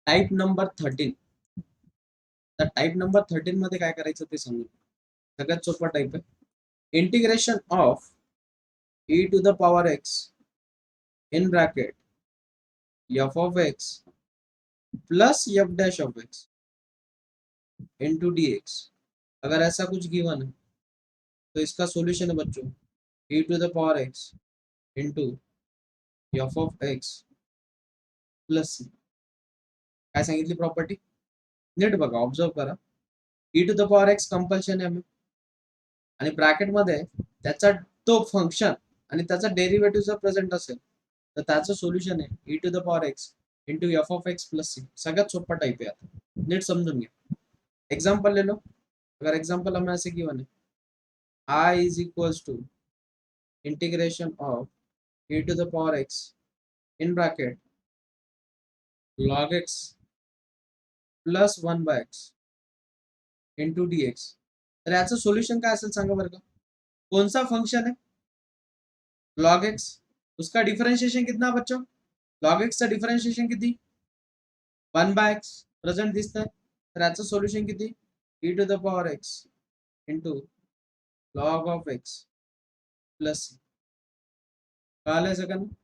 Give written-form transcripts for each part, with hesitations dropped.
Type number 13. तर type number 13 मध्ये काय करायचं ते सांगू. सगळ्यात सोपा टाइप आहे. Integration of e to the power x in bracket f of x plus f dash of x into dx. अगर ऐसा कुछ गिवन है तो इसका सॉल्यूशन है बच्चों e to the power x into f of x plus c. काय सांगितली प्रॉपर्टी नीट बघा, ऑब्झर्व करा. e to the power x compulsion आहे आणि ब्रॅकेट मध्ये त्याचा तो फंक्शन आणि त्याचा डेरिव्हेटिव्ह जर प्रेझेंट असेल तर त्याचं सोल्युशन आहे e to the power x into f of x plus c. सगळ्यात सोपा टाइप आहे. आता नीट समजून घ्या. एग्जांपल ले लो. अगर एग्जांपल हमें ऐसे गिवन है I is equals to integration of e to the power x in bracket log x plus 1 by x into dx. तर याचं सोल्यूशन काय असेल सांगा बरं का. कौन सा फंक्शन है log x, उसका डिफरेंशिएशन कितना बच्चों. log x चा डिफरेंशिएशन किती 1 by x प्रेझेंट दिसतंय. तर याचं सोल्यूशन किती e to the power x into log of x plus c. कळालंय सगळ्यांना.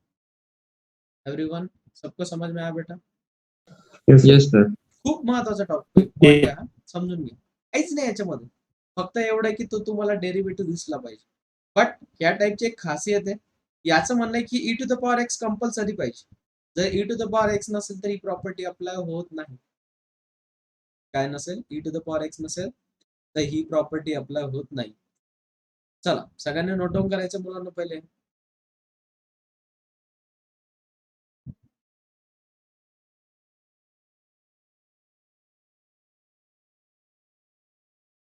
एवरीवन सबको समझ में आया बेटा. Yes sir. खूप महत्वाचा टॉपिक पॉइंट आहे, समजून घ्या. काहीच नाही याच्यामध्ये, फक्त एवढं आहे की तो तुम्हाला डेरिव्हेटिव्ह दिसला पाहिजे. बट या टाइपची एक खासियत आहे. याचं म्हणणं आहे की e to the power x compulsory पाहिजे. जर e to the power x नसेल तर ही प्रॉपर्टी अप्लाय होत नाही. काय नसेल, e to the power x नसेल तर ही प्रॉपर्टी अप्लाय होत नाही. चला सगळ्यांनी नोट डाऊन करायचं मुलांना.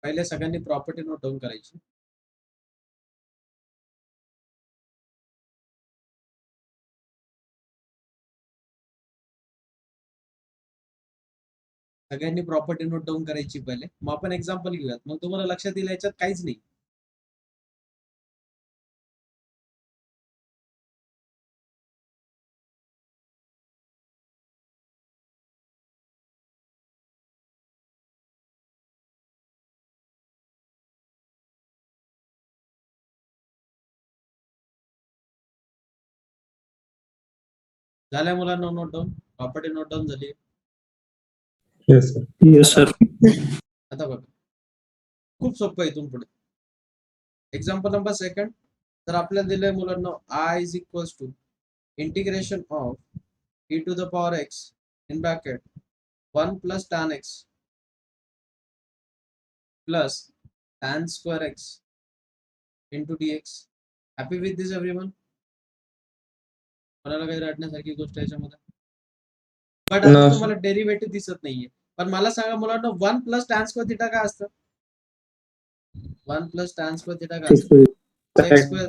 पहिले सगळ्यांनी प्रॉपर्टी नोट डाऊन करायची. सगळ्यांनी प्रॉपर्टी नोट डाऊन करायची पहिले. मग आपण एक्झाम्पल घेऊयात, मग तुम्हाला लक्षात येईल याच्यात काहीच नाही. झाल्या मुलांना note down. Property note down झाली. Yes sir. Yes sir. आता बघा, खूप सोपं आहे इथून पुढे. Example number second. तर आपल्याला दिलंय मुलांना I is equals to integration of e to the power x in bracket 1 plus tan x plus tan square x into dx. Happy with this everyone. कोणाला काही रटण्यासारखी गोष्ट याच्यामध्ये. बट आता तुम्हाला डेरिव्हेटिव्ह दिसत नाहीये. पण मला सांगा मुलांना 1 प्लस tan स्क्वेअर थिटा काय असतं. 1 प्लस tan स्क्वेअर थिटा काय असतं. sec square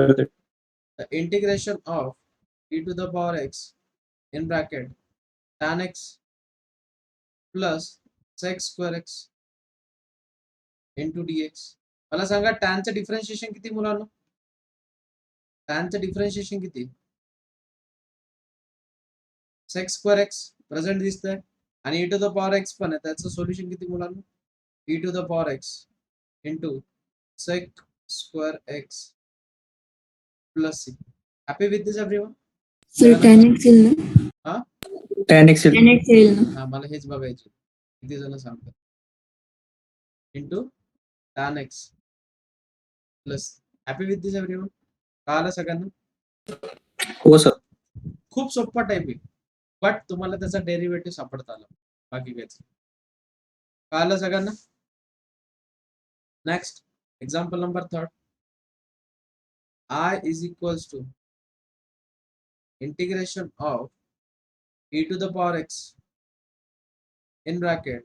theta. The integration of e to the power x in bracket tan x plus sec square x into dx. मला सांगा tan चं डिफरेंशिएशन किती मुलांना. tan चं डिफरेंशिएशन किती sec square x प्रेझेंट दिसतंय आणि e to the power x पण आहे. त्याचं सोल्युशन किती मुलांना e to the power x into sec square x plus c. Happy with this everyone. Sir tan x येईल ना. tan x tan x येईल ना. हा मला हेच बघायचं किती जण सांगतात. Into tan x plus. Happy with this everyone. कळालं सगळ्यांना. हो सर. खूप सोपा टाइप आहे, बट तुम्हाला त्याचा डेरिव्हेटिव्ह सापडता आला, बाकी काहीच. कळालं सगळ्यांना. Next example number third. I is equals to integration of e to the power x in bracket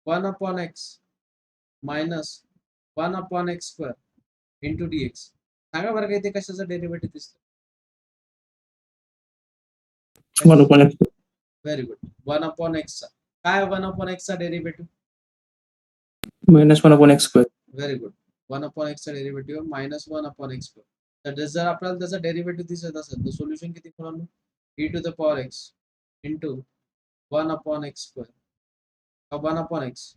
1 upon x minus 1 upon x square into dx. सांगा बरं का इथे कशाचा डेरिव्हेटिव्ह दिसतो. 1 upon x. Very good. 1 upon x चा काय 1 upon x चा derivative -1 upon x square. Very good. 1 upon x चा डेरिव्हेटिव्ह -1 upon x square. तर जर आपल्याला त्याचा डेरिव्हेटिव्ह दिसत असेल तर सोल्युशन किती मुलांना e to the power x into 1 upon x square 1 upon x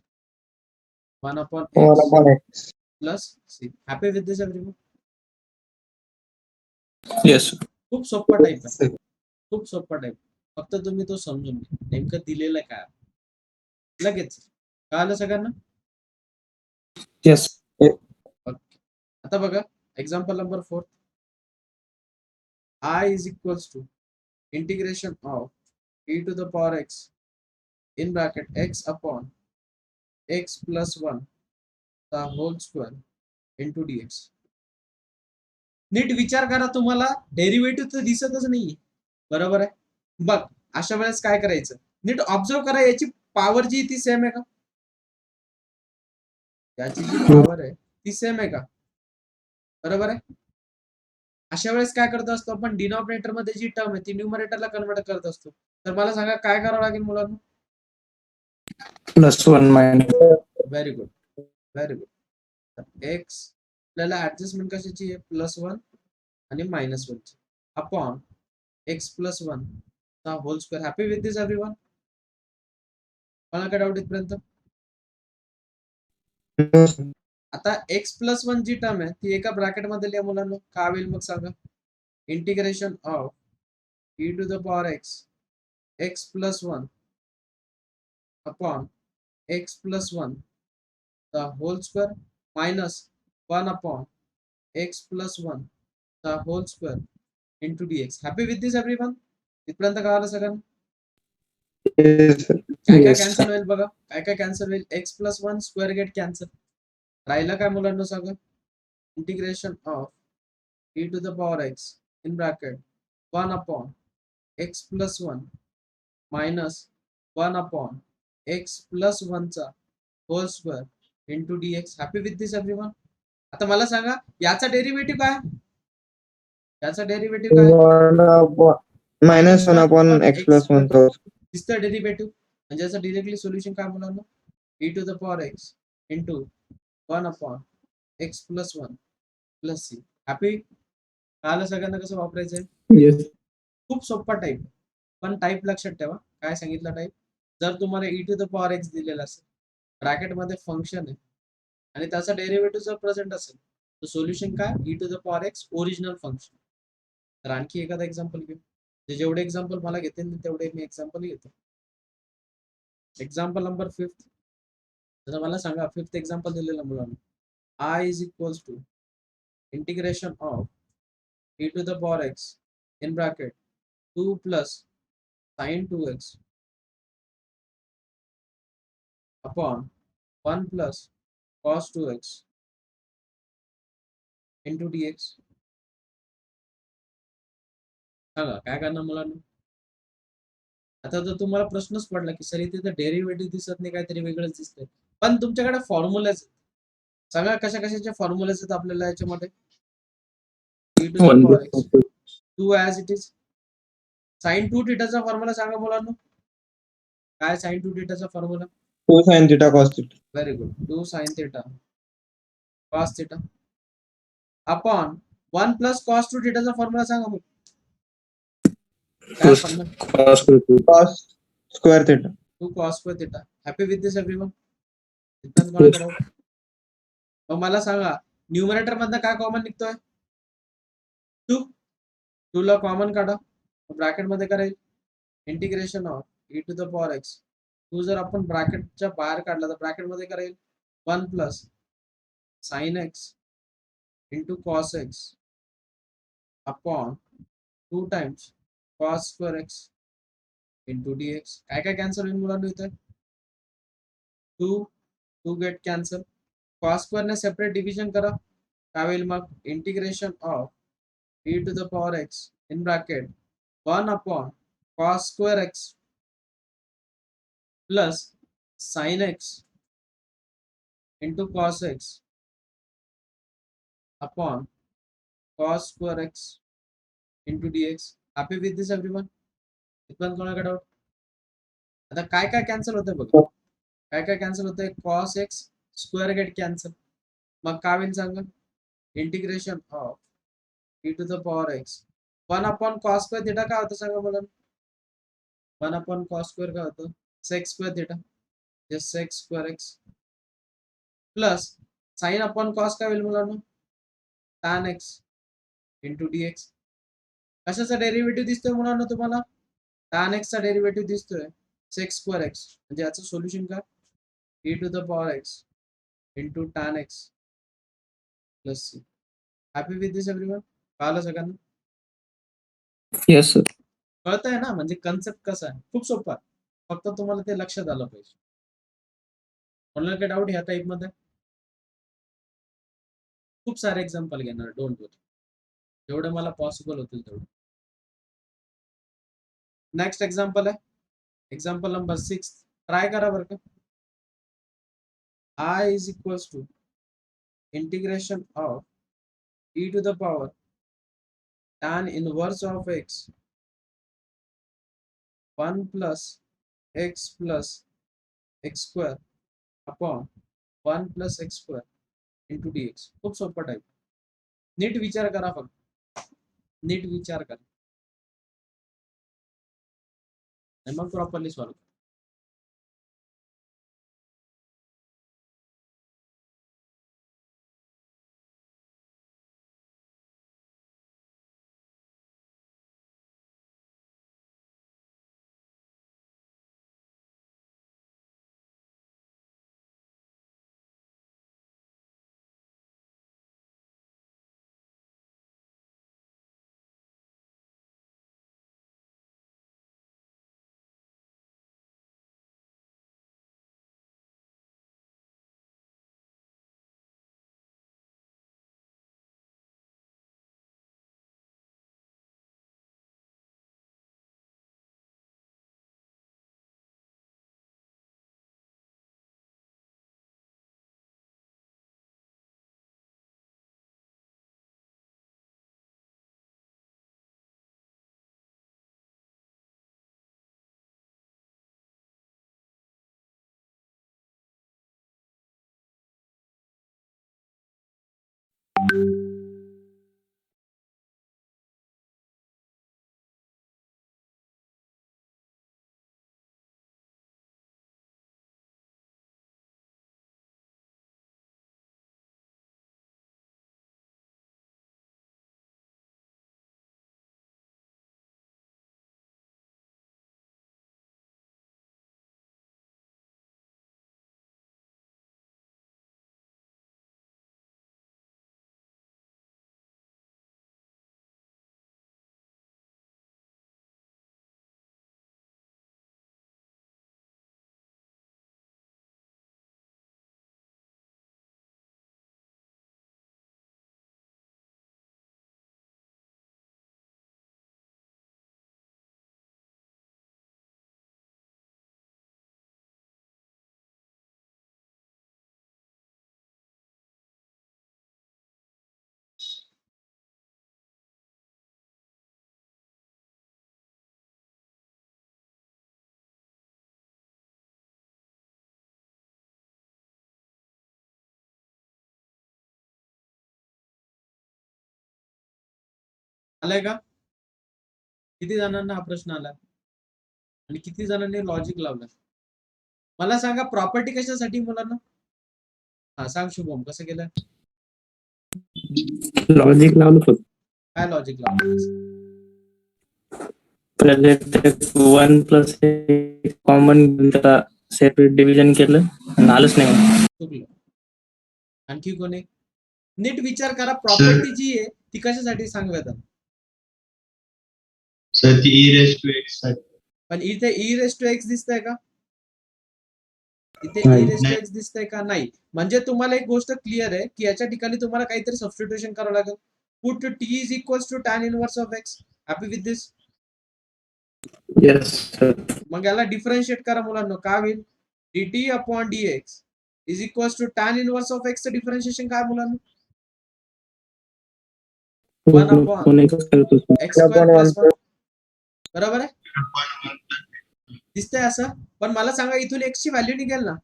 1 upon x plus c. Happy with this everyone? Yes, sir. खूप सोपा टाईप आहे, खूप सोपा टाईप. फक्त तुम्ही तो समजून घ्या नेमकं दिलेलं काय लगेच कळालं सगळ्यांना? Yes. ओके. आता बघा example number 4. I is equals to integration of e to the power x in bracket x upon x plus 1 the whole square into dx. नीट विचार करा, तुम्हाला डेरिव्हेटिव्ह तर दिसतच नाहीये, बरोबर आहे? बघ अशा वेळेस काय करायचं, नीट ऑब्झर्व करा, याची पॉवर जी ती सेम आहे का? याची जी पॉवर आहे ती सेम आहे का? बरोबर आहे. अशा वेळेस काय करत असतो आपण, डिनॉमिनेटर मध्ये जी टर्म आहे ती न्यूमरेटरला कन्वर्ट करत असतो. तर मला सांगा काय करावं लागेल मुलांना? +1 minus. Very good, very good. तर एक्स आपल्याला ऍडजस्टमेंट कशाची आहे, +1 आणि -1 ची अपॉन एक्स प्लस 1 चा whole square. Happy with this everyone? मला काय डाऊट इथपर्यंत? आता एक्स प्लस 1 जी टर्म आहे ती एका ब्रॅकेट मध्ये लिहा मुलांना. काय होईल मग सांगा? Integration of e to the power x x plus 1 upon x plus 1 the whole square minus 1 upon x plus 1 the whole square into dx. Happy with this everyone? इथपर्यंत कळालं सगळ्यांना? Yes, sir. काय काय Yes. कॅन्सल होईल बघा, काय काय cancel होईल. X plus 1 square get cancel. राहिलं काय मुलांना सांगा? Integration of e to the power x in bracket 1 upon x plus 1 minus 1 upon x plus 1 चा whole square into dx. Happy with this everyone? आता मला सांगा याचा डेरिव्हेटिव्ह काय? याचा डेरिव्हेटिव्ह काय? -1 upon x plus 1 दिसतं डेरिव्हेटिव्ह, म्हणजे याचं डिरेक्टली सोल्युशन काय मुलांना? e to the power x into 1 upon x plus 1 plus c. Happy? कळालं सगळ्यांना कसं वापरायचंय? Yes. खूप सोपा टाईप, पण टाईप लक्षात ठेवा. काय सांगितलं टाईप? जर तुम्हाला e to the power x दिलेला असेल, ब्रॅकेट मध्ये फंक्शन आहे आणि त्याचा डेरिव्हेटिव्ह जर प्रेझेंट असेल तर सोल्युशन काय? e to the power x original function. तर आणखी एखादा एक्झाम्पल घेऊ. जेवढे एक्झाम्पल मला घेतील तेवढे मी एक्झाम्पल घेतो. Example number 5. तर मला सांगा 5th एक्झाम्पल दिलेलं मुलांना. I is equals to integration of e to the power x in bracket 2 plus sin 2x upon 1 plus cos 2x into dx. सांगा काय करणार मुलांना? आता जर तुम्हाला प्रश्नच पडला की सर इथे तर डेरिव्हेटिव्ह दिसत नाही, काहीतरी वेगळंच दिसतंय, पण तुमच्याकडे फॉर्म्युलाच सांगा कशा कशाचे फॉर्म्युलाज आहेत आपल्याला याच्यामध्ये. e to the 1 power x plus 2 as it is. sin 2 थीटाचा फॉर्म्युला सांगा मुलांना. काय sin 2 थीटाचा formula? 2 sin theta cos theta. Very good. 2 sin theta cos theta upon 1 plus cos 2 थीटाचा फॉर्म्युला सांगा मग. काय formula? cos square. Cos square theta. 2 cos square theta. Happy with this everyone? इथपर्यंत कोणाला डाऊट? मग मला सांगा न्यूमरेटर मधनं काय कॉमन निघतोय? 2. 2 ला कॉमन काढा, ब्रॅकेट मध्ये करायला integration of e to the power x. 2 जर आपण ब्रॅकेटच्या बाहेर काढला तर ब्रॅकेट मध्ये करायला 1 plus sine x into cos x upon 2 times cos square x into dx. काय काय कॅन्सल होईल मुलांना इथे? 2 गेट कॅन्सल. कॉस स्क्वेअर ने सेपरेट डिव्हिजन करा. काय होईल मग? Integration of e to the power x in bracket 1 upon cos square x plus sin x into cos x upon cos square x into dx. Happy with this everyone? इथपर्यंत कोणाला doubt? आता काय काय cancel होतंय बघा, काय काय cancel होतंय? cos x square get cancel. मग काय होईल सांगा? Integration of e to the power x 1 upon cos square theta काय होतं सांगा मला 1 upon cos square काय होतं sec square theta just sec square x plus sin upon cos काय होईल मुलांनो tan x into dx कशाचा डेरिव्हेटिव्ह दिसतोय मुलांनो तुम्हाला tan x चा डेरिव्हेटिव्ह दिसतोय sec square x म्हणजे याचं सोल्युशन काय e to the power x into tan x plus c happy with this everyone कळलं सगळ्यांना Yes, sir. कळतंय ना म्हणजे कन्सेप्ट कसा आहे खूप सोपा आहे फक्त तुम्हाला ते लक्षात आलं पाहिजे कोणाला काही डाऊट ह्या टाईप मध्ये खूप सारे एक्झाम्पल घेणार डोंट वरी जेवढे मला पॉसिबल होतील तेवढे नेक्स्ट एक्झाम्पल आहे एक्झाम्पल नंबर 6 ट्राय करा बरं का I is equals to integration of e to the power tan inverse of x 1 plus x square upon 1 plus x square into dx खूप सोपं टाईप नीट विचार करा फक्त नीट विचार करा आणि मग प्रॉपरली सॉल्व आलाय का किती जणांना हा प्रश्न आला आणि किती जणांनी लॉजिक लावलं मला सांगा प्रॉपर्टी कशासाठी मुलांना हा सांग शुभम कसं केलं लॉजिक लावलं फक्त काय लॉजिक लावलं पहिले ते 1 प्लस कॉमन त्याला सेपरेट डिव्हिजन केलं आणि आलंच नाही मग. चुकलं आणखी कोणी नीट विचार करा प्रॉपर्टी जी आहे ती कशासाठी सांगूयात सर ती ई रेस टू एक्स पण इथे ई रेस टू एक्स दिसतंय का इथे नाही. ई रेस टू एक्स दिसतंय का नाही म्हणजे तुम्हाला एक गोष्ट क्लिअर आहे की याच्या ठिकाणी तुम्हाला काहीतरी सबस्टिट्यूशन करावं लागेल put t is equals to tan inverse of x happy with this Yes, sir. मग याला डिफरन्शिएट करा मुलांना काय होईल dt upon dx is equals to tan inverse of x चं डिफरन्शिएशन काय मुलांना 1 upon कोण एकच करतो sir. x square upon plus 1 1 बरोबर आहे दिसतंय असं पण मला सांगा इथून x ची व्हॅल्यू निघेल ना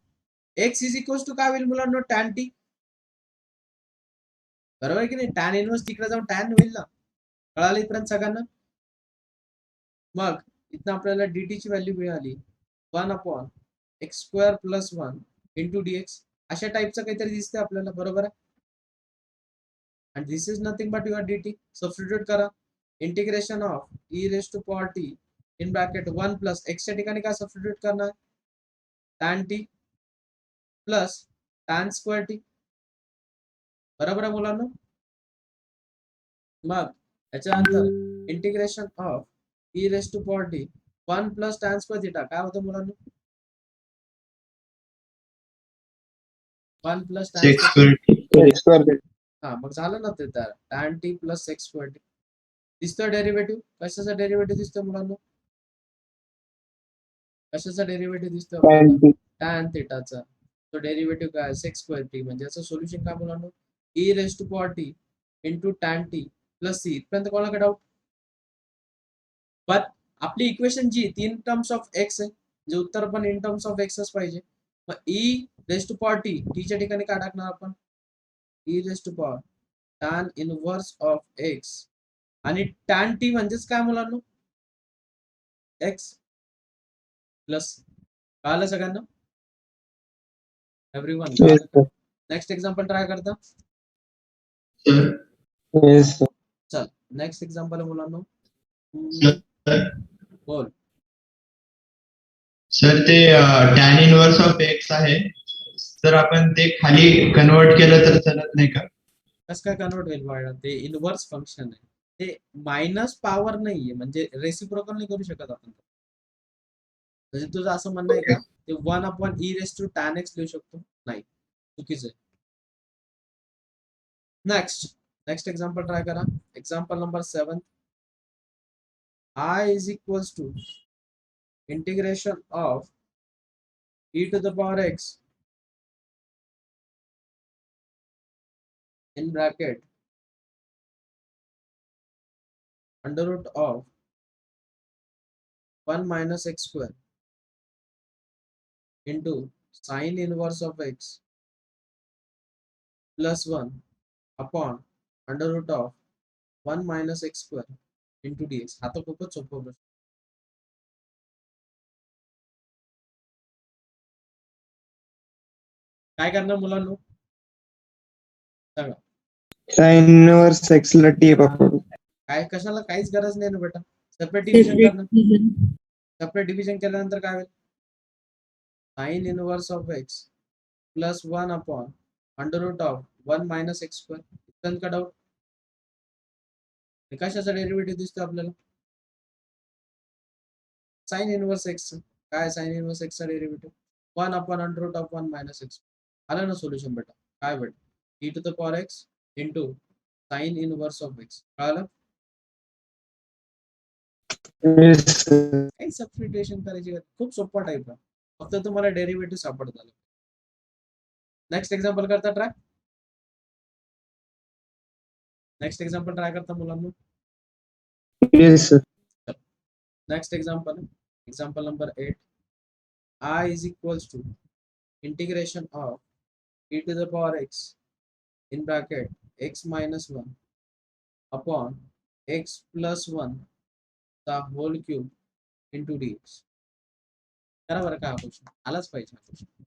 x इज इक्वल्स टू काय होईल मुलांना tan t बरोबर आहे की नाही टॅन इनवर्स तिकडे जाऊन टॅन होईल ना कळालं इथपर्यंत सगळ्यांना? मग इथं आपल्याला dt ची व्हॅल्यू मिळाली 1/x² + 1 × dx. अशा टाईपचं काहीतरी दिसतंय आपल्याला, बरोबर आहे? and this is nothing but your dt. Substitute करा. Integration of e⁻t in bracket 1 plus x च्या ठिकाणी काय सबस्टिट्यूट करणार? tan t plus tan square t. बरोबर आहे मुलांना? मग याच्यानंतर integration of e⁻t 1 plus tan square theta काय होतं मुलांना? 1 plus tan Six square. square square theta. हा मग झालं ना ते तर tan t plus x square t. दिसतोय डेरिव्हेटिव्ह? कशाचा डेरिव्हेटिव्ह दिसतोय मुलांना? कशाचा डेरिव्हेटिव्ह दिसतोय आपल्याला? tan थिटाचा. तो डेरिव्हेटिव्ह काय? Sec square t. म्हणजे याचं सोल्युशन काय मुलांना? e⁻t into tan t plus c. इथपर्यंत कोणाला डाऊट? पण आपली इक्वेशन जी 3 टर्म्स ऑफ x आहे, जे उत्तर पण इन टर्म्स ऑफ x पाहिजे. मग e⁻t t च्या ठिकाणी काय टाकणार आपण? e⁻ tan inverse of x आणि tan t म्हणजेच काय मुलांना? x plus. कळालं सगळ्यांना? Everyone Yes, sir. Next example try करता. sir. Yes, sir. चल नेक्स्ट एक्झाम्पल मुलांना Sir, बोल. सर ते tan इनवर्स ऑफ x आहे. तर आपण ते खाली कन्वर्ट केलं तर चालत नाही का? कसं काय कन्वर्ट होईल बाळा? ते इनव्हर्स फंक्शन आहे, ते मायनस पॉवर नाहीये, म्हणजे रेसिप्रोकल नाही करू शकत आपण. म्हणजे तुझं असं म्हणणं आहे का ते 1/e⁻tan x लिहू शकतो? नाही, चुकीचं आहे. नेक्स्ट एक्झाम्पल ट्राय करा. Example number 7. I is equals to integration of e⁻x in bracket under root of 1 minus x² into sin inverse of x plus 1 upon under root of 1 minus x² into dx. हा तर खूपच सोपं प्रश्न. काय करणार मुलांनो? सांगा. साइन इनवर्स x ला t पकडू. काय कशाला काहीच गरज नाही ना बेटा. सेपरेट डिव्हिजन सेपरेट करणार. डिव्हिजन. सेपरेट डिव्हिजन केल्यानंतर काय होईल? Sine inverse of x plus 1 upon under root of 1 minus x². इथपर्यंत का डाऊट? कशाचा डेरिव्हेटिव्ह दिसतो आपल्याला? Sine inverse x. काय साइन इनवर्स x चा derivative? 1 upon under root of 1 minus x. आलं ना सोल्युशन बेटा? काय बेटा? e⁻x into sine inverse of x. कळालं? Yes, sir. काही सबस्टिट्यूशन करायची गरज. खूप सोपा टाईप आहे, फक्त तुम्हाला डेरिव्हेटिव्ह सापडत आलं. नेक्स्ट एक्झाम्पल करता ट्राय. नेक्स्ट एक्झाम्पल ट्राय करता मुलांना. Yes, sir. Next example number 8. I is equals to integration of e⁻x in bracket x minus 1 upon x plus 1 the whole cube into dx. करा बरं का हा question. आलाच पाहिजे हा क्वेश्चन.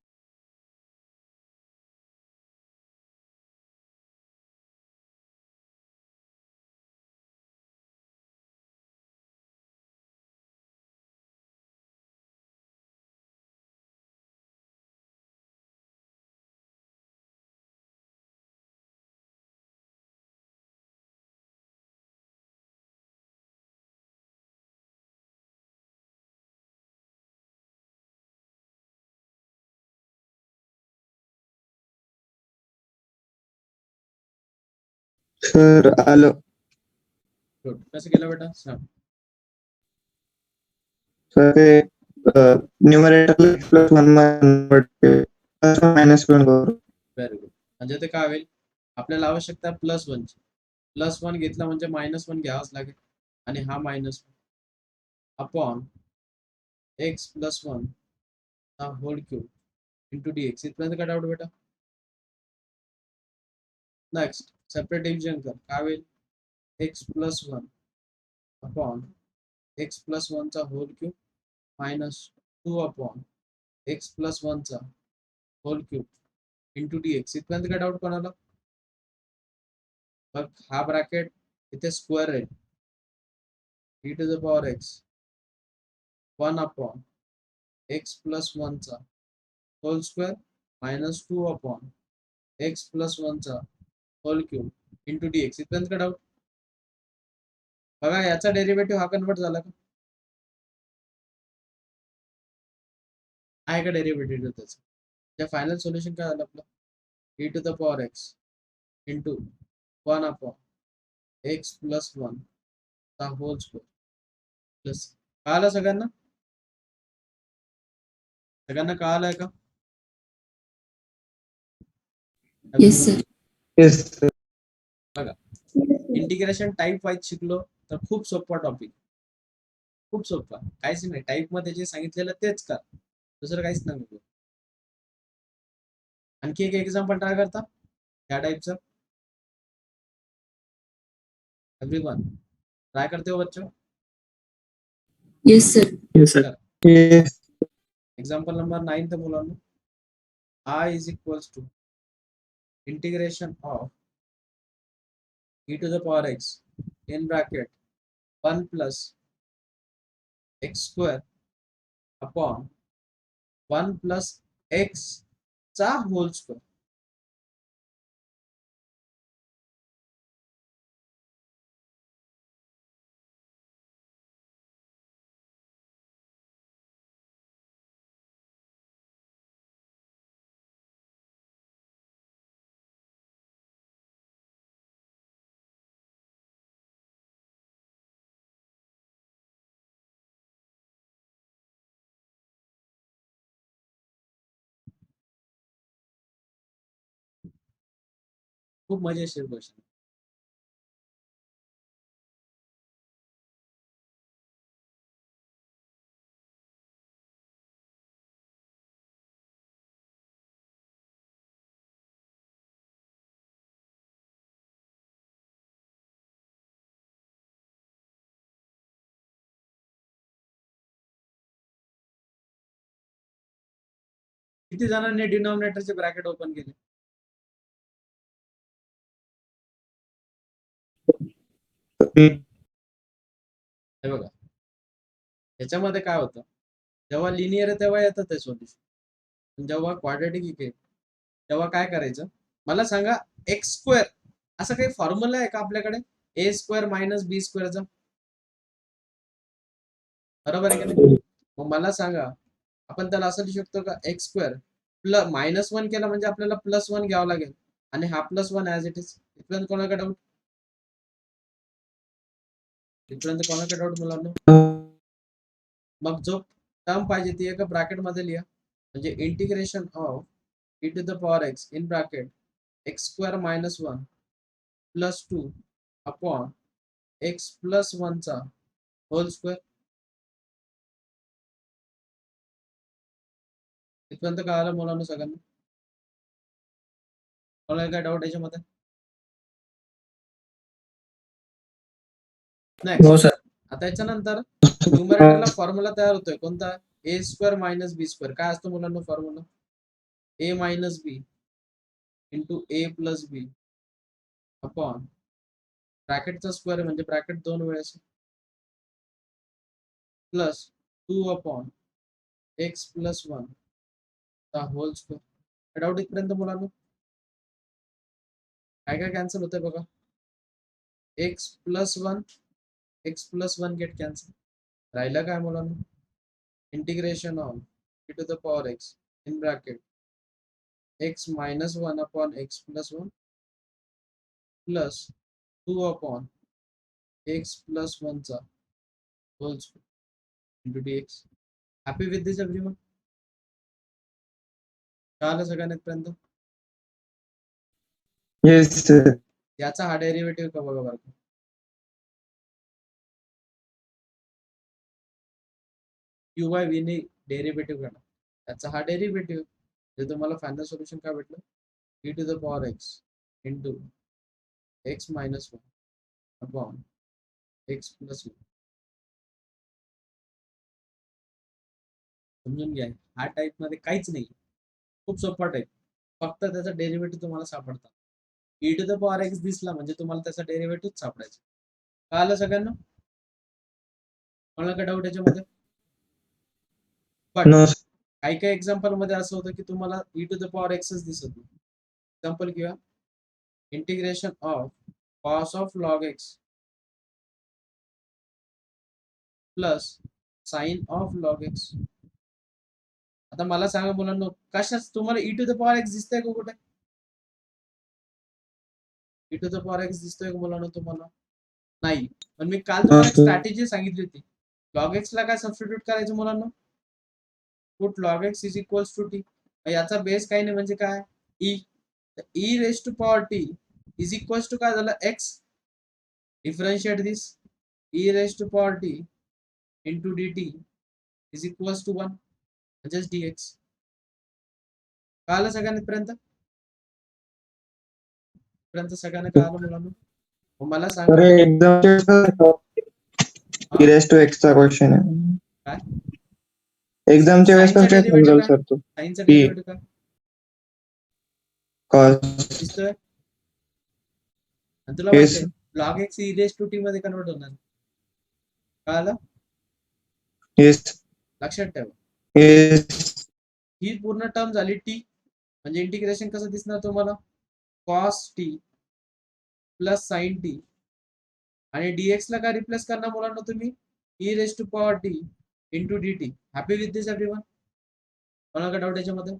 सर आलं. गुड. कसं केलं बेटा? सांग. सर ते न्यूमरेटरला x प्लस 1 मायनस 1 करू. Very good. म्हणजे ते काय होईल? आपल्याला आवश्यकता आहे प्लस 1 ची. प्लस 1 घेतला म्हणजे मायनस 1 घ्यावाच लागेल, आणि हा मायनस 1 अपॉन एक्स प्लस 1 हा होल क्यूब इंटू dx. इथपर्यंत काय डाऊट बेटा? नेक्स्ट सेपरेट डिव्हिजन कर. काय होईल? X plus 1 upon x plus 1 चा whole cube minus 2 upon x plus 1 चा whole cube into d x. इथपर्यंत काय डाऊट कोणाला? मग हा ब्रॅकेट इथे स्क्वेअर आहे, e to the power x 1 upon x plus 1 चा whole square minus 2 upon x plus 1 चा whole cube into d x. इथपर्यंत काय डाऊट? बघा याचा डेरिव्हेटिव्ह हा कन्वर्ट झाला का? आहे का डेरिव्हेटिव्ह त्याचं? त्या फायनल सोल्युशन काय झालं आपलं? e to the power x into 1 upon x plus 1 चा होल स्क्वेअर प्लस. कळालं सगळ्यांना? सगळ्यांना कळालंय का? Yes sir. Yes sir. बघा इंटिग्रेशन टाईप वाईज शिकलो तर खूप सोपा टॉपिक, खूप सोपा, काहीच नाही. टाईप मध्ये जे सांगितलेलं तेच कर, दुसरं काहीच नाही. आणखी एक एक्झाम्पल ट्राय करता या टाईपचं? एवरीवन ट्राय करते हो बच्चों? Yes sir. Yes sir. Yes. Example number 9 तर मुलांना I is equals to integration of e to the power x in bracket 1 plus x square upon 1 plus x चा होल स्क्वेअर. खूप मजेशीर क्वेश्चन. किती जणांनी डिनॉमिनेटरचे ब्रॅकेट ओपन केले? हे बघा याच्यामध्ये काय होतं, जेव्हा लिनियर आहे तेव्हा येतं ते सोल्युशन, जेव्हा क्वाड्रेटिक आहे तेव्हा काय करायचं मला सांगा? एक्स स्क्वेअर असा काही फॉर्म्युला आहे का आपल्याकडे? ए स्क्वेअर मायनस बी स्क्वेअरचा, बरोबर आहे की नाही? मग मला सांगा आपण त्याला असं लिहू शकतो का? एक्स स्क्वेअर प्लस मायनस 1 केला म्हणजे आपल्याला प्लस 1 घ्यावं लागेल आणि हा प्लस 1 ऍज इट इज. इथपर्यंत कोणाकडे डाऊट? इथपर्यंत कोणाकडे डाऊट मुलांना? मग जो टर्म पाहिजे ती एका ब्रॅकेट मध्ये लिहा, म्हणजे integration of e to the power x in bracket x square minus 1 plus 2 upon x plus 1 चा होल स्क्वेअर. इथपर्यंत कळालं मुलांना सगळ्यांना? कोणाला काय डाऊट याच्यामध्ये? नेक्स्ट हो सर. आता याच्यानंतर न्यूमरेटरला फॉर्म्युला तयार होतोय कोणता? ए स्क्वेअर मायनस बी स्क्वेअर. काय असतो मुलांना फॉर्म्युला? ए मायनस बी इंटू ए प्लस बी अपॉन ब्रॅकेटचा स्क्वेअर म्हणजे ब्रॅकेट 2 वेळेस प्लस 2 अपॉन एक्स प्लस 1 चा होल स्क्वेअर. डाऊट इथपर्यंत मुलांना? काय काय कॅन्सल होतंय बघा? X plus 1 get cancel. राहिलं काय मुलांना? Integration of e to the power x in bracket x minus 1 upon x plus 1 plus 2 upon x plus 1 चा whole square into d x. Happy with this everyone? कळालं सगळ्यांना इथपर्यंत? Yes sir. याचा हा derivative का बघा बरं. क्यू बाय व्ही ने डेरिव्हेटिव्ह काढा, त्याचा हा डेरिव्हेटिव्ह, जे तुम्हाला फायनल सोल्युशन काय भेटलं? e to the power x into x minus 1 upon x plus 1 समजून घ्या, हा टाईप मध्ये काहीच नाही, खूप सोपा टाईप, फक्त त्याचा डेरिव्हेटिव्ह तुम्हाला सापडतात. E to the power x दिसला म्हणजे तुम्हाला त्याचा डेरिव्हेटिव्ह सापडायचा. कळालं सगळ्यांना? मला काय डाऊट याच्यामध्ये? बट नो काही काही एक्झाम्पल मध्ये असं होतं की तुम्हाला ई टू द पॉवर एक्सच दिसत नाही. एक्झाम्पल किंवा integration of cos of log x plus sine of log x. आता मला सांगा मुलांना, कशाच तुम्हाला e to the power x दिसतंय का कुठे? E to the power x दिसतोय का मुलांना तुम्हाला? नाही. पण मी काल तुम्हाला एक स्ट्रॅटेजी सांगितली होती. लॉग एक्स ला काय सबस्टिट्यूट करायचं मुलांना? Put log x is equals to t. याचा बेस काही नाही म्हणजे काय? E. E raise to power t is equals to काय झालं? X. Differentiate this. E raise to power t into d t is equals to 1 म्हणजेच dx. कळालं सगळ्यांना पर्यंत? सगळ्यांना कळालं मुलांना? मग मला सांगा, अरे एक्झामच्या रेस टू एक्सचा क्वेश्चन आहे. काय? एक्झामच्या वेळेस पण साइनचा काय डेरिव्हेटिव्ह समजाल काय? सर तो साइनचा डेरिव्हेटिव्ह काय कॉस दिसतोय? आणि तुला Yes. माहिती आहे log x e raise to t मध्ये कन्वर्ट होणार. कळालं? येस लक्षात ठेवा. येस ही पूर्ण टर्म झाली टी, म्हणजे इंटिग्रेशन कसं दिसणार तुम्हाला? Cos t plus sine t, आणि डीएक्स ला काय रिप्लेस करणार मुलांना तुम्ही? E raise to power t into d t. Happy with this everyone? मला काय डाऊट याच्यामध्ये?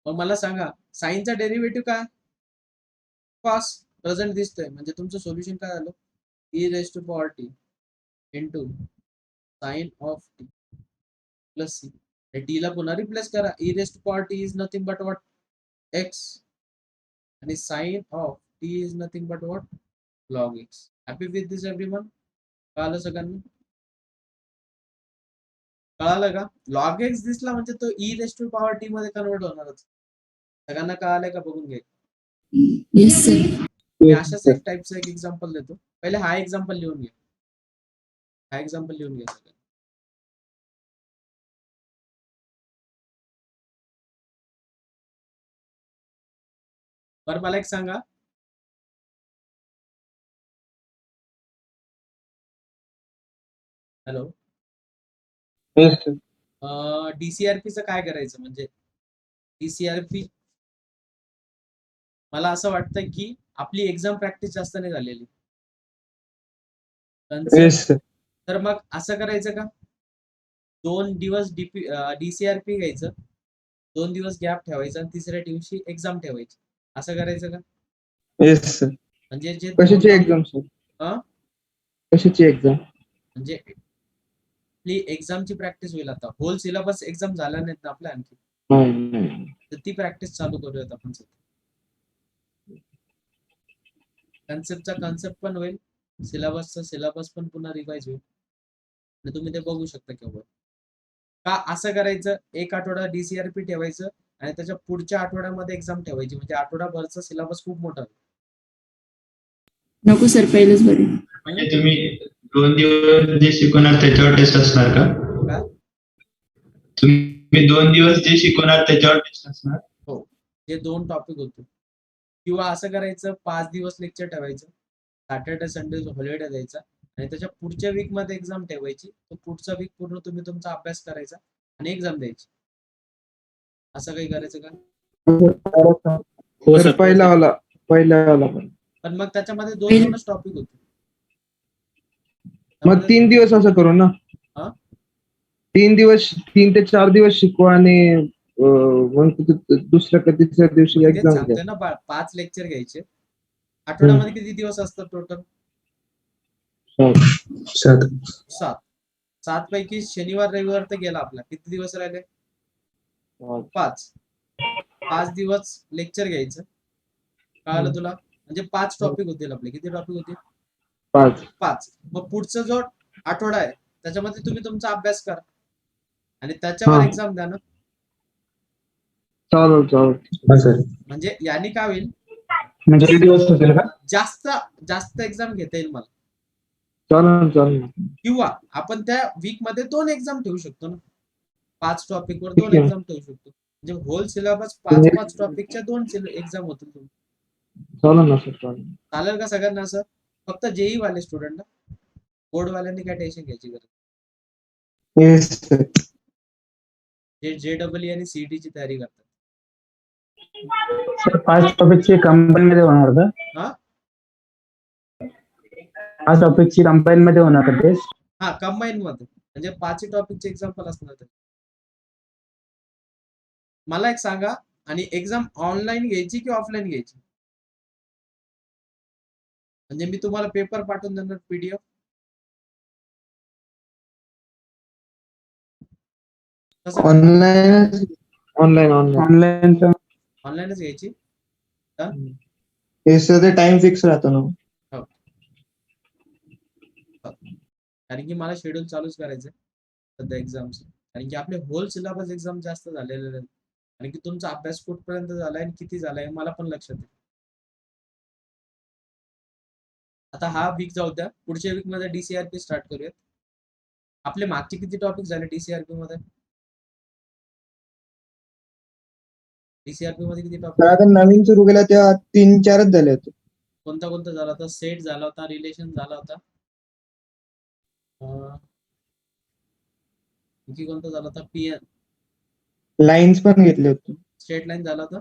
मग मला सांगा, साइनचा डेरिव्हेटिव्ह काय? कॉस प्रेझेंट दिसतोय म्हणजे तुमचं सोल्युशन काय झालं? E raise to power t into sine of t plus c. T ला पुन्हा रिप्लेस करा. E raise to power t is nothing but what? X. आणि sine of t is nothing but what? Log x. Happy with this everyone? कळालं सगळ्यांना? कळालं का? Log x दिसला म्हणजे तो e raise to power t मध्ये कन्वर्ट होणारच. सगळ्यांना कळालंय का? बघून घ्या. Yes, sir. मी अशाच एक टाईपचं एक एक्झाम्पल देतो. पहिले हा एक्झाम्पल लिहून घ्या. हा एक्झाम्पल लिहून घ्या सगळं. बरं मला एक सांगा, हॅलो, येस डीसीआरपीचं काय करायचं? म्हणजे डीसीआरपी मला असं वाटतं की आपली एक्झाम प्रॅक्टिस जास्त नाही झालेली. येस तर मग असं करायचं का, 2 दिवस डीसीआरपी घ्यायचं, 2 दिवस गॅप ठेवायचा आणि तिसऱ्या दिवशी एक्झाम ठेवायची, असं करायचं का? Yes sir. म्हणजे जे कशाची एक्झाम सर? हा? कशाची एक्झाम? म्हणजे आपली एक्झामची प्रॅक्टिस होईल. आता होल सिलेबस एक्झाम झाला नाहीत ना आपल्या आणखी, नाही तर ती प्रॅक्टिस चालू करूयात आपण. कन्सेप्टचा कन्सेप्ट पण होईल, सिलेबसचा सिलेबस पण पुन्हा रिवाइज होईल आणि तुम्ही ते बघू शकता केव्हा. का असं करायचं? एक आठवडा डीसीआरपी ठेवायचं आणि त्याच्या पुढच्या आठवड्यामध्ये एक्झाम ठेवायची, म्हणजे आठवडाभरचा सिलेबस खूप मोठा होईल. नको सर, पहिलेच बरे. म्हणजे तुम्ही 2 दिवस जे शिकवणार त्याच्यावर टेस्ट असणार का? काय? तुम्ही 2 दिवस जे शिकवणार त्याच्यावर टेस्ट असणार? हो, हे 2 टॉपिक होते. किंवा असं करायचं, 5 दिवस लेक्चर ठेवायचं, सॅटर्डे संडे हॉलिडे द्यायचा आणि त्याच्या पुढच्या वीक मध्ये एक्झाम ठेवायची. तो पुढचा वीक पूर्ण तुम्ही तुमचा अभ्यास करायचा आणि एक्झाम द्यायची. असं काही करायचं का? हो सर सर. पहिला वाला पण मग त्याच्यामध्ये 2-2च टॉपिक होते. मग 3 दिवस असं करू ना. हा? 3 ते 4 दिवस शिकवा आणि मग दुसऱ्या का तिसऱ्या दिवशी तेच एक्झाम सांगतोय ना, 5 लेक्चर घ्यायचे. आठवड्यामध्ये किती दिवस असतात टोटल? 7. 7 पैकी शनिवार रविवार तर गेला आपला. किती दिवस राहिले? 5. 5 दिवस लेक्चर घ्यायचं. कळालं तुला? म्हणजे 5 टॉपिक होतील आपले. किती टॉपिक होतील? 5. मग पुढचा जो आठवडा आहे त्याच्यामध्ये तुम्ही तुमचा अभ्यास करा आणि त्याच्यावर एक्झाम द्या ना. चालेल. म्हणजे याने काय होईल, म्हणजे किती दिवस होतील का? जास्त एक्झाम घेता येईल मला. चालेल. किंवा आपण त्या वीक मध्ये 2 एक्झाम ठेवू शकतो ना. 5 टॉपिकवर ठीक 2 आहे. एक्झाम ठेवू शकतो. म्हणजे होल सिलेबस तुम्ही- 5 टॉपिकच्या 2 एक्झाम होतील तुमच्या. चालेल ना सर, चालेल. चालेल का सगळ्यांना सर? फक्त जेई वाले स्टुडंट, बोर्ड वाल्यांनी काय टेन्शन घ्यायची गरज नाही. Yes sir. जे JEE आणि CET ची तयारी करतात. सर 5 टॉपिकची कंबाईन मध्ये होणार का? हा 5 टॉपिकची कंबाईन मध्ये होणार का टेस्ट? हा कंबाईन मध्ये म्हणजे 5 टॉपिकचे एक्झाम्पल असणार ते. मला एक सांगा, आणि एक्झाम ऑनलाईन घ्यायची की ऑफलाईन घ्यायची? म्हणजे मी तुम्हाला पेपर पाठवून देणार PDF. कसं ऑनलाईन ऑनलाईन ऑनलाईनच घ्यायची? येस सर, ते टाइम फिक्स राहतो ना. कारण की मला शेड्यूल चालूच करायचंय सध्या एक्झामचं. कारण की आपले होल सिलेबस एक्झाम जास्त झालेले आहेत. कारण की तुमचा अभ्यास कुठपर्यंत झालाय आणि किती झालाय मला पण लक्षात आहे. आता हा वीक जाऊ द्या, पुढच्या वीक मध्ये DCRP स्टार्ट करूयात. आपले मागचे किती टॉपिक झाले DCRP मध्ये? DCRP मध्ये किती टॉपिक? आता नवीन सुरू केला तेव्हा 3-4च झाले होते. कोणता झाला होता? सेट झाला होता, रिलेशन झाला होता, आणखी कोणता झाला होता? PN लाईन्स पण घेतले होते. स्ट्रेट लाईन झाला होता.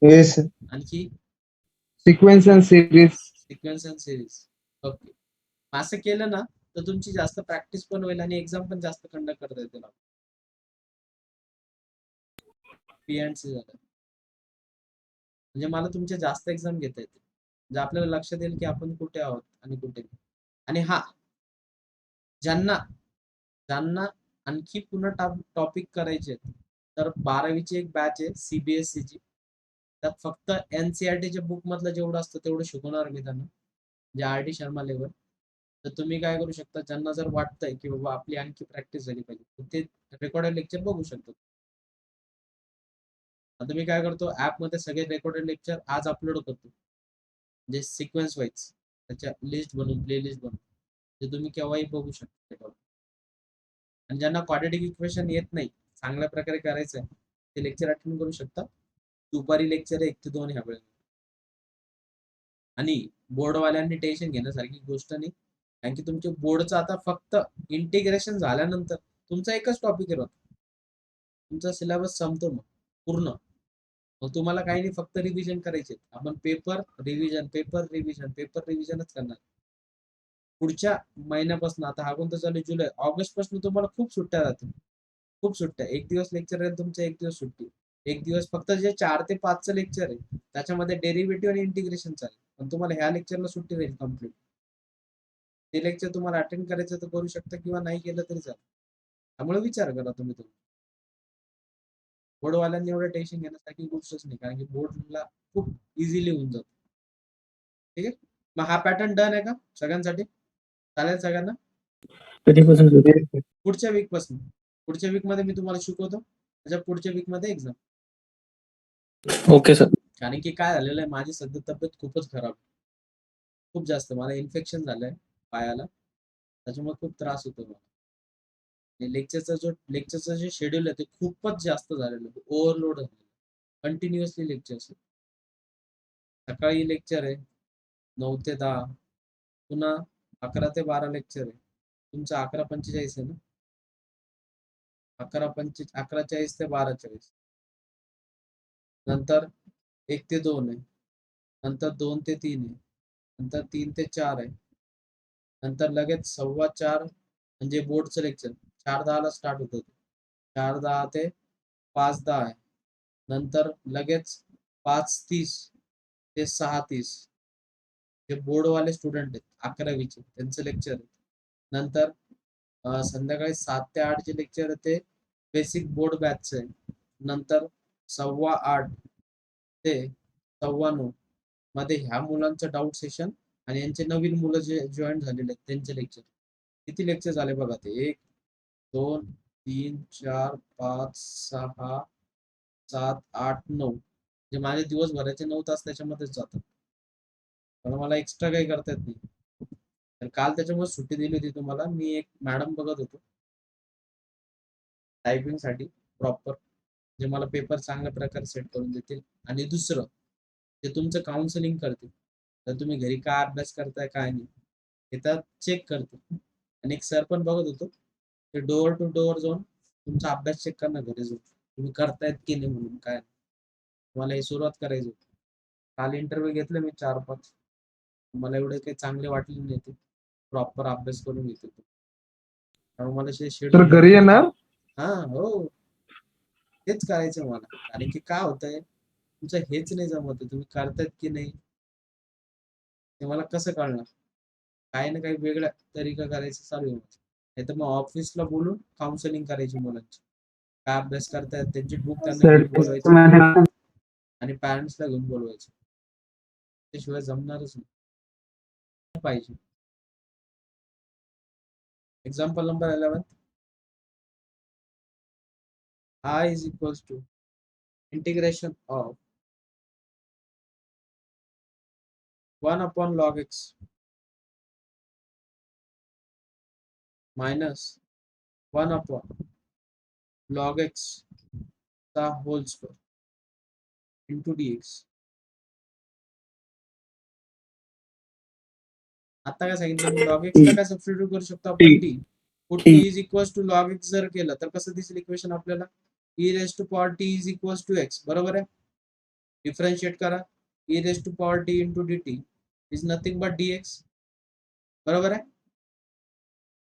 Yes sir. आणखी sequence and series. Sequence and series. Okay. असं केलं ना तर तुमची जास्त प्रॅक्टिस पण होईल आणि एक्झाम पण जास्त कंडक्ट करता येतील. P&C झालं म्हणजे मला तुमच्या जास्त एक्झाम घेता येतील, म्हणजे आपल्याला लक्षात येईल की आपण कुठे आहोत आणि कुठे नाही. आणि हा, ज्यांना आणखी पुन्हा टॉपिक करायचे आहेत, तर 12वीची एक बॅच आहे CBSE ची. त्यात फक्त NCERT च्या बुक मधलं जेवढं असतं तेवढं शिकवणार मी त्यांना, जे RD शर्मा लेवल. तर तुम्ही काय करू शकता, ज्यांना जर वाटतंय की बाबा आपली आणखी प्रॅक्टिस झाली पाहिजे, तर ते रेकॉर्डेड लेक्चर बघू शकतात. आता मी काय करतो, ऍप मध्ये सगळे रेकॉर्डेड लेक्चर आज अपलोड करतो, म्हणजे सिक्वेन्स वाईज त्याच्या लिस्ट बनवून, प्लेलिस्ट बनवून, जे तुम्ही केव्हाही बघू शकता. आणि ज्यांना क्वाड्रॅटिक इक्वेशन येत नाही, चांगल्या प्रकारे करायचं आहे, ते लेक्चर अटेंड करू शकता. दुपारी लेक्चर 1 ते 2 ह्या वेळेला. आणि बोर्डवाल्यांनी टेन्शन घेण्यासारखी गोष्ट नाही, कारण की तुमच्या बोर्डचं आता फक्त इंटिग्रेशन झाल्यानंतर तुमचा एकच टॉपिक आहे, तुमचा सिलेबस संपतो मग पूर्ण. मग तुम्हाला काही नाही, फक्त रिव्हिजन करायचे. आपण पेपर रिव्हिजनच करणार. पुढच्या महिन्यापासून, आता हा कोणता चालू जुलै, ऑगस्ट पासून तुम्हाला खूप सुट्ट्या राहतील. खूप सुट्ट्या. 1 दिवस लेक्चर राहील तुमचं, 1 दिवस सुट्टी. 1 दिवस फक्त जे 4 ते 5चं लेक्चर आहे त्याच्यामध्ये डेरिव्हेटिव्ह आणि इंटिग्रेशन चालेल, पण तुम्हाला ह्या लेक्चरला सुट्टी राहील कम्प्लीट. ते लेक्चर तुम्हाला अटेंड करायचं तर करू शकता किंवा नाही केलं तरी चालेल. त्यामुळे विचार करा तुम्ही. बोर्डवाल्यांनी एवढं टेन्शन घेण्यासारखी गोष्टच नाही, कारण की बोर्डला खूप इझिली होऊन जातं. ठीक आहे, मग हा पॅटर्न डन आहे का सगळ्यांसाठी? चालेल सगळ्यांना? कधीपासून पुढच्या वीक पासून. पुढच्या वीक मध्ये मी तुम्हाला शिकवतो, त्याच्या पुढच्या वीक मध्ये एक्झाम. Okay sir. कारण की काय झालेलं आहे, माझी सध्या तब्येत खूपच खराब, खूप जास्त. मला इन्फेक्शन झालंय पायाला, त्याच्यामुळे खूप त्रास होतो मला. लेक्चरचं जे शेड्यूल आहे ते खूपच जास्त झालेलं आहे, ओव्हरलोड झालेलं. Continuously lectures. सकाळी लेक्चर आहे 9 ते 10, पुन्हा 11 ते 12 लेक्चर आहे. तुमचं 11:45 आहे ना? 11:40 ते 12:40. नंतर 1 ते 2 आहे. नंतर 2 ते 3 आहे. नंतर 3 ते 4 आहे. नंतर लगेच 4:15 म्हणजे बोर्डचं लेक्चर 4:10 ला स्टार्ट होतं. 4:10 ते 5:10 आहे. नंतर लगेच 5:30 ते 6:30 जे बोर्डवाले स्टुडंट आहेत 11वीचे, त्यांचं लेक्चर आहे. नंतर संध्याकाळी 7 ते 8 जे लेक्चर आहे ते बेसिक बोर्ड बॅचचं आहे. नंतर 8:15 ते 9:15 मध्ये ह्या मुलांचं डाऊट सेशन आणि यांचे नवीन मुलं जे जॉईन झालेले आहेत त्यांचे लेक्चर. किती लेक्चर झाले बघा ते, 1 2 3 4 5 6 7 8 9, जे माझे दिवसभराचे 9 तास त्याच्यामध्येच जातात, कारण मला एक्स्ट्रा काही करता येत नाही. तर काल त्याच्यामुळे सुट्टी दिली होती तुम्हाला. मी एक मॅडम बघत होतो टायपिंग साठी प्रॉपर, जे मला पेपर चांगल्या प्रकारे सेट करून देतील. आणि दुसरं, ते तुमचं काउन्सिलिंग करतील. तर तुम्ही घरी काय अभ्यास करताय काय नाही हे तर चेक करतील. आणि एक सर पण बघत होतो, ते डोअर टू डोअर जाऊन तुमचा अभ्यास चेक करणं गरजेचं होतं. तुम्ही करतायत की नाही म्हणून काय तुम्हाला हे सुरुवात करायची होती. काल इंटरव्ह्यू घेतले मी 4-5. मला एवढे काही चांगले वाटले नाही ते. प्रॉपर अभ्यास करून घेते त्यामुळे मला तर शेड्यूल घरी येणार. हा हो तेच करायचं मला. कारण की काय होतंय, तुमचं हेच नाही जमत आहे. तुम्ही करतायत की नाही ते मला कसं कळणार. काही ना काही वेगळ्या तरीका करायचं चालू आहे माझं. नाही तर मग ऑफिसला बोलून काउन्सिलिंग करायची मुलांची. काय अभ्यास करतायत त्यांची बुक त्यांना घेऊन बोलवायची आणि पॅरेंट्सला घेऊन बोलवायचं. त्याशिवाय जमणारच नाही पाहिजे. Example number 11. I is equals to integration of 1 upon log x minus 1 upon log x the whole square into dx. आता काय सांगितलं मी, log x ला काय सबस्टिट्यूट करू शकतो आपण t. t is equals to log x जर केलं तर कसं दिसेल इक्वेशन आपल्याला, e raised to power t is equals to x. बरोबर आहे. डिफरन्शिएट करा, e raised to power t into dt is nothing but dx. बरोबर आहे.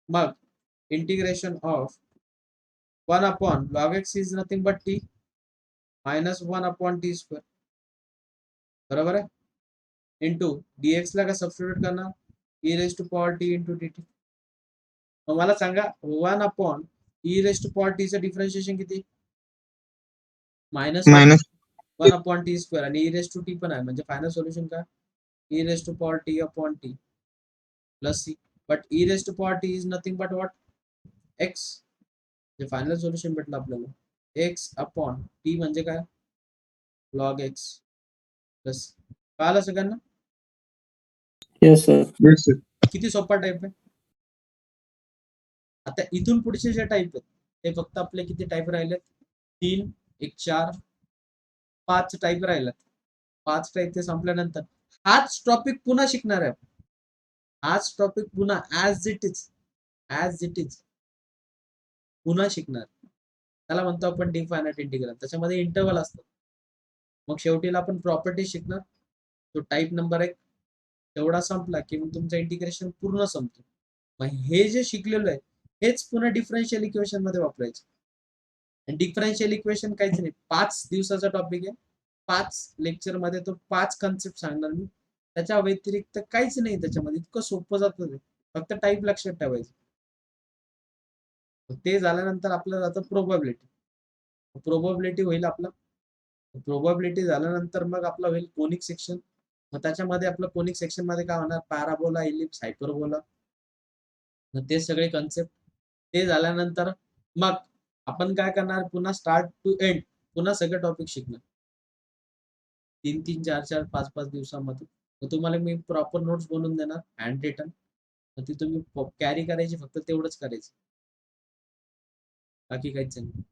मग integration of 1 upon log x is nothing but t minus 1 upon t square. बरोबर आहे. Into dx ला का सबस्टिट्यूट करणार, e raised to power t into dt. मग मला सांगा 1 upon e raised to power t चं डिफरन्शिएशन किती, मायनस 1 upon t स्क्वेअर आणि e raised to t पण आहे. म्हणजे फायनल सोल्युशन काय, e raised to power t upon t plus c. But e raised to power t is nothing but what, x. जे final solution भेटलं आपल्याला x upon t म्हणजे काय, log x plus. कळालं सगळ्यांना. Yes sir. Yes, sir. किती सोपा type आहे. आता इथून पुढचे जे टाईप आहेत ते फक्त आपले किती टाईप राहिलेत, 3, 1, 4, 5 टाईप राहिलेत. 5 टाईप ते संपल्यानंतर हाच टॉपिक पुन्हा शिकणार आहे. हाच टॉपिक पुन्हा ऍज इट इज पुन्हा शिकणार. त्याला म्हणतो आपण डिफायनाइट इंटिग्रल. त्याच्यामध्ये इंटरव्हल असतात. मग शेवटीला आपण प्रॉपर्टी शिकणार. तो टाईप नंबर 1 तेवढा संपला की मग तुमचं इंटिग्रेशन पूर्ण संपतो. मग हे जे शिकलेलं आहे हेच पुन्हा डिफरन्शियल इक्वेशन मध्ये वापरायचं. आणि डिफरन्शियल इक्वेशन काहीच नाही, 5 दिवसाचा टॉपिक आहे. 5 लेक्चर मध्ये तो 5 कन्सेप्ट सांगणार मी. त्याच्या व्यतिरिक्त काहीच नाही त्याच्यामध्ये. इतकं सोपं जातं ते. फक्त टाईप लक्षात ठेवायचं. ते झाल्यानंतर आपल्याला जातं प्रोबॅबिलिटी होईल आपला. प्रोबॅबिलिटी झाल्यानंतर मग आपला होईल कोनिक सेक्शन. मग त्याच्यामध्ये आपलं कोनिक सेक्शन मध्ये काय होणार, पॅराबोला, इलिप्स, हायपरबोला. मग ते सगळे कन्सेप्ट ते झाल्यानंतर मग आपण काय करणार, पुन्हा स्टार्ट टू एंड पुन्हा सगळे टॉपिक शिकणार 3-3, 4-4, 5-5 दिवसामध्ये. मग तुम्हाला मी प्रॉपर नोट्स बनवून देणार हँड रिटन. मग ती तुम्ही कॅरी करायची, फक्त तेवढंच करायचं, बाकी काहीच नाही.